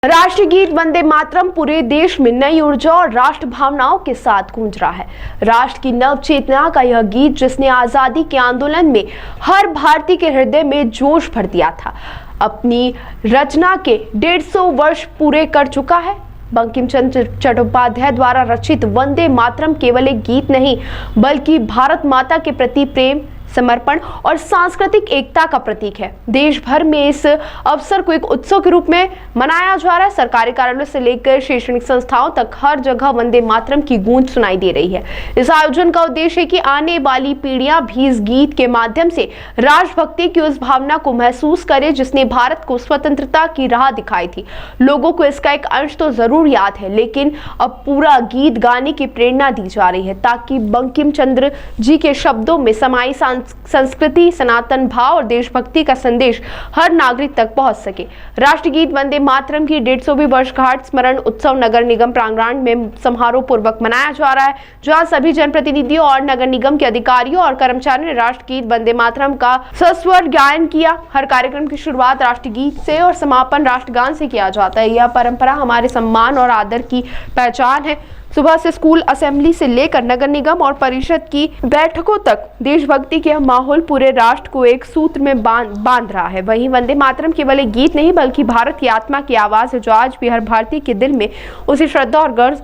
राष्ट्रीय गीत वंदे मातरम पूरे देश में नई ऊर्जा और राष्ट्र भावनाओं के साथ गूंज रहा है। राष्ट्र की नव चेतना का यह गीत, जिसने आजादी के आंदोलन में हर भारतीय के हृदय में जोश भर दिया था, अपनी रचना के 150 वर्ष पूरे कर चुका है। बंकिम चंद्र चट्टोपाध्याय द्वारा रचित वंदे मातरम केवल एक गीत नहीं, बल्कि भारत माता के प्रति प्रेम, समर्पण और सांस्कृतिक एकता का प्रतीक है। देश भर में इस अवसर को एक उत्सव के रूप में मनाया जा रहा है। सरकारी कार्यालयों से लेकर शैक्षणिक संस्थाओं तक हर जगह वंदे मातरम की गूंज सुनाई दे रही है। इस आयोजन का उद्देश्य है कि आने वाली पीढ़ियां भी इस गीत के माध्यम से राष्ट्रभक्ति की उस भावना को महसूस करे जिसने भारत को स्वतंत्रता की राह दिखाई थी। लोगों को इसका एक अंश तो जरूर याद है, लेकिन अब पूरा गीत गाने की प्रेरणा दी जा रही है ताकि बंकिम चंद्र जी के शब्दों में समाई संस्कृति, सनातन भाव और देशभक्ति का संदेश हर नागरिक तक पहुंच सके। राष्ट्रीय गीत वंदे मातरम की 150वीं वर्षगांठ स्मरण उत्सव नगर निगम प्रांगण में समारोह पूर्वक मनाया जा रहा है, जहां सभी जनप्रतिनिधियों और नगर निगम के अधिकारियों और कर्मचारियों ने राष्ट्र गीत वंदे मातरम का सस्वर गायन किया। हर कार्यक्रम की शुरुआत राष्ट्रीय गीत से और समापन राष्ट्रगान से किया जाता है। यह परंपरा हमारे सम्मान और आदर की पहचान है। सुबह से स्कूल असेंबली से लेकर नगर निगम और परिषद की बैठकों तक देशभक्ति के माहौल पूरे राष्ट्र को एक सूत्र में बांध रहा है। वहीं वंदे मातरम केवल एक गीत नहीं, बल्कि भारत की आत्मा की आवाज है, जो आज भी हर भारतीय के दिल में उसी श्रद्धा और गर्व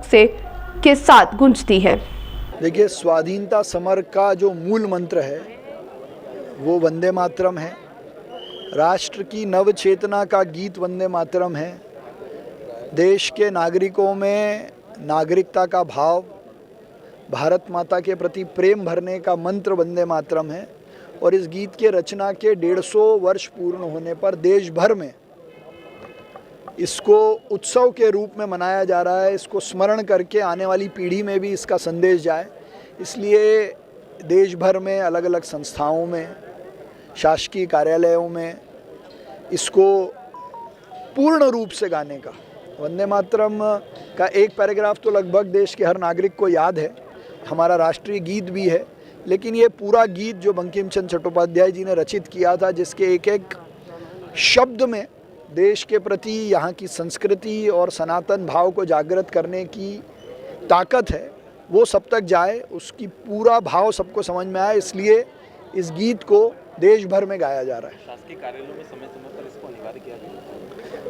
के साथ गूंजती है। देखिए, स्वाधीनता समर का जो मूल मंत्र है वो वंदे मातरम है। राष्ट्र की नव चेतना का गीत वंदे मातरम है। देश के नागरिकों में नागरिकता का भाव, भारत माता के प्रति प्रेम भरने का मंत्र वंदे मातरम है। और इस गीत के रचना के 150 वर्ष पूर्ण होने पर देश भर में इसको उत्सव के रूप में मनाया जा रहा है। इसको स्मरण करके आने वाली पीढ़ी में भी इसका संदेश जाए, इसलिए देश भर में अलग अलग संस्थाओं में, शासकीय कार्यालयों में इसको पूर्ण रूप से गाने का, वंदे मातरम का एक पैराग्राफ तो लगभग देश के हर नागरिक को याद है, हमारा राष्ट्रीय गीत भी है, लेकिन ये पूरा गीत जो बंकिम चंद्र चट्टोपाध्याय जी ने रचित किया था, जिसके एक एक शब्द में देश के प्रति, यहाँ की संस्कृति और सनातन भाव को जागृत करने की ताकत है, वो सब तक जाए, उसकी पूरा भाव सबको समझ में आए, इसलिए इस गीत को देश भर में गाया जा रहा है। शासकीय कार्यालयों में समय समय पर इसको अनिवार्य किया गया?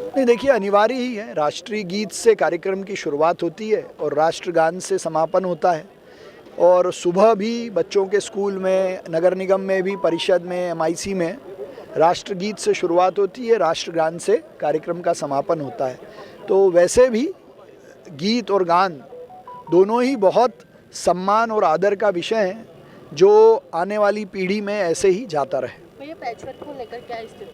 नहीं, देखिए, अनिवार्य ही है। राष्ट्रीय गीत से कार्यक्रम की शुरुआत होती है और राष्ट्रगान से समापन होता है। और सुबह भी बच्चों के स्कूल में, नगर निगम में भी, परिषद में, MIC में राष्ट्रगीत से शुरुआत होती है, राष्ट्रगान से कार्यक्रम का समापन होता है। तो वैसे भी गीत और गान दोनों ही बहुत सम्मान और आदर का विषय हैं, जो आने वाली पीढ़ी में ऐसे ही जाता रहे। पैचवर्क को लेकर क्या स्थिति?